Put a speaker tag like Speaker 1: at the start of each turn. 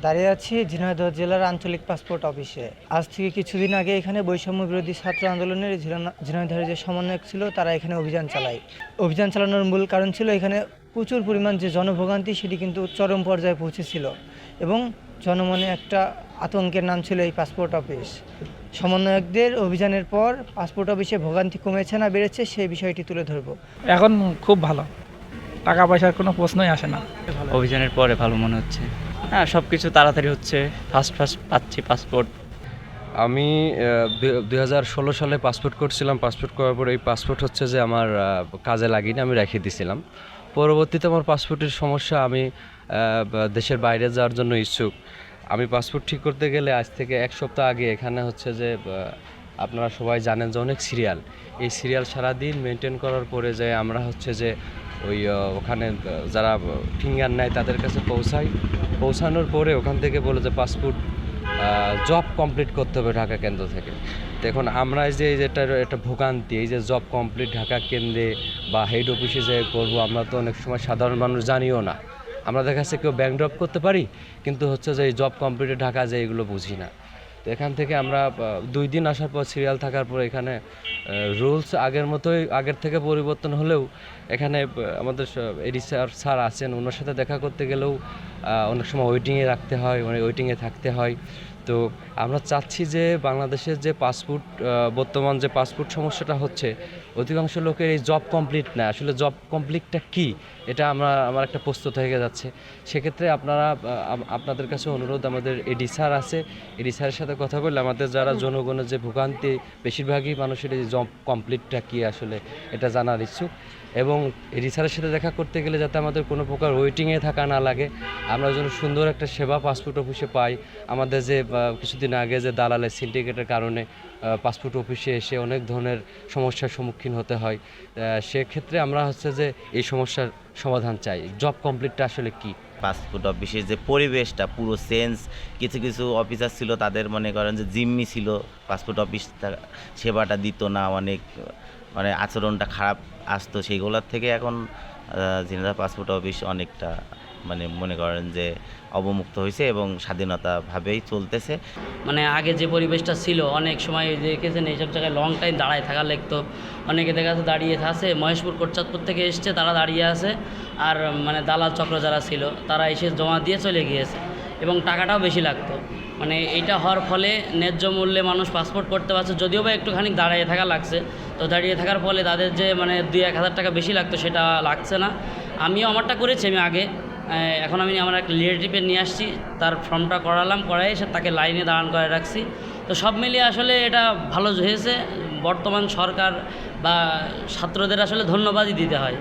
Speaker 1: দাঁড়িয়ে আছি ঝিনাইদহ জেলার আঞ্চলিক পাসপোর্ট অফিসে। আজ থেকে কিছুদিন আগে এখানে বৈষম্য বিরোধী ছাত্র আন্দোলনের ঝিনাইদহের যে সমন্বয়ক ছিল তারা এখানে অভিযান চালায়। অভিযান চালানোর মূল কারণ ছিল এখানে প্রচুর পরিমাণ যে জনভোগান্তি সেটি কিন্তু চরম পর্যায়ে পৌঁছেছিল এবং জনমনে একটা আতঙ্কের নাম ছিল এই পাসপোর্ট অফিস। সমন্বয়কদের অভিযানের পর পাসপোর্ট অফিসে ভোগান্তি কমেছে না বেড়েছে সেই বিষয়টি তুলে ধরব।
Speaker 2: এখন খুব ভালো, টাকা পয়সার কোনো প্রশ্নই আসে না।
Speaker 3: অভিযানের পরে ভালো মনে হচ্ছে। হ্যাঁ, সব কিছু তাড়াতাড়ি হচ্ছে, ফার্স্ট পাচ্ছি পাসপোর্ট।
Speaker 4: আমি 2016 সালে পাসপোর্ট করছিলাম। পাসপোর্ট করার পর এই পাসপোর্ট হচ্ছে যে আমার কাজে লাগিনি, আমি রেখে দিয়েছিলাম। পরবর্তীতে আমার পাসপোর্টের সমস্যা, আমি দেশের বাইরে যাওয়ার জন্য ইচ্ছুক। আমি পাসপোর্ট ঠিক করতে গেলে আজ থেকে এক সপ্তাহ আগে এখানে হচ্ছে যে আপনারা সবাই জানেন যে অনেক সিরিয়াল, এই সিরিয়াল সারাদিন মেনটেন করার পরে যে আমরা হচ্ছে যে ওখানে যারা ফিঙ্গার নেয় তাদের কাছে পৌঁছানোর পরে ওখান থেকে বলে যে পাসপোর্ট জব কমপ্লিট করতে হবে ঢাকা কেন্দ্র থেকে। তো এখন আমরা যে যেটার একটা ভোগান্তি, এই যে জব কমপ্লিট ঢাকা কেন্দ্রে বা হেড অফিসে যে করবো, আমরা তো অনেক সময় সাধারণ মানুষ জানিও না। আমরা দেখা যাচ্ছে কেউ ব্যাংক ড্রপ করতে পারি, কিন্তু হচ্ছে যে এই জব কমপ্লিটে ঢাকা যায় এগুলো বুঝি না। তো এখান থেকে আমরা 2 দিন আসার পর সিরিয়াল থাকার পর এখানে রুলস আগের মতোই, আগের থেকে পরিবর্তন হলেও এখানে আমাদের এডি স্যার আছেন, ওনার সাথে দেখা করতে গেলেও অনেক সময় ওয়েটিংয়ে রাখতে হয়, মানে ওয়েটিংয়ে থাকতে হয়। তো আমরা চাচ্ছি যে বাংলাদেশের যে পাসপোর্ট, বর্তমান যে পাসপোর্ট সমস্যাটা হচ্ছে, অধিকাংশ লোকের এই জব কমপ্লিট না, আসলে জব কমপ্লিটটা কি এটা আমার একটা প্রস্তুত হয়ে যাচ্ছে। সেক্ষেত্রে আপনাদের কাছে অনুরোধ, আমাদের এডি স্যার আছে, এডি স্যারের সাথে কথা বললে আমাদের যারা জনগণের যে ভোগান্তি, বেশিরভাগই মানুষের এই জব কমপ্লিটটা কি আসলে এটা জানার ইচ্ছুক। এবং এডি স্যারের সাথে দেখা করতে গেলে যাতে আমাদের কোনো প্রকার ওয়েটিংয়ে থাকা না লাগে, আমরা যেন সুন্দর একটা সেবা পাসপোর্ট অফিসে পাই। আমাদের যে কিছুদিন আগে যে দালালের সিন্ডিকেটের কারণে পাসপোর্ট অফিসে এসে অনেক ধরনের সমস্যার সম্মুখীন হতে হয়, সেক্ষেত্রে আমরা হচ্ছে যে এই সমস্যার সমাধান চাই। জব কমপ্লিটটা আসলে কি?
Speaker 5: পাসপোর্ট অফিসের যে পরিবেশটা পুরো চেঞ্জ। কিছু কিছু অফিসার ছিল, তাদের মনে করেন যে জিম্মি ছিল, পাসপোর্ট অফিস সেবাটা দিত না, অনেক মানে আচরণটা খারাপ আসতো। সেইগুলোর থেকে এখন ঝিনাইদহ পাসপোর্ট অফিস অনেকটা মানে মনে করেন যে অবমুক্ত হয়েছে এবং স্বাধীনতাভাবেই চলতেছে।
Speaker 6: মানে আগে যে পরিবেশটা ছিল, অনেক সময় দেখেছেন এইসব জায়গায় লং টাইম দাঁড়ায় থাকা লাগতো। অনেকে দেখা যাচ্ছে দাঁড়িয়ে আছে, মহেশপুর কোটচাঁদপুর থেকে এসছে, তারা দাঁড়িয়ে আছে, আর মানে দালাল চক্র যারা ছিল তারা এসে জমা দিয়ে চলে গিয়েছে এবং টাকাটাও বেশি লাগতো। মানে এইটা হওয়ার ফলে ন্যায্য মূল্যে মানুষ পাসপোর্ট করতে পারছে, যদিও বা একটুখানি দাঁড়িয়ে থাকা লাগছে। তো দাঁড়িয়ে থাকার ফলে তাদের যে মানে 2-1 হাজার টাকা বেশি লাগতো সেটা লাগছে না। আমিও আমারটা করেছি, আমি আগে, এখন আমি আমার একটা রিলেটিভে নিয়ে আসছি, তার ফর্মটা করাই এসে তাকে লাইনে দাঁড়ান করে রাখছি। তো সব মিলিয়ে আসলে এটা ভালো হয়েছে। বর্তমান সরকার বা ছাত্রদের আসলে ধন্যবাদই দিতে হয়।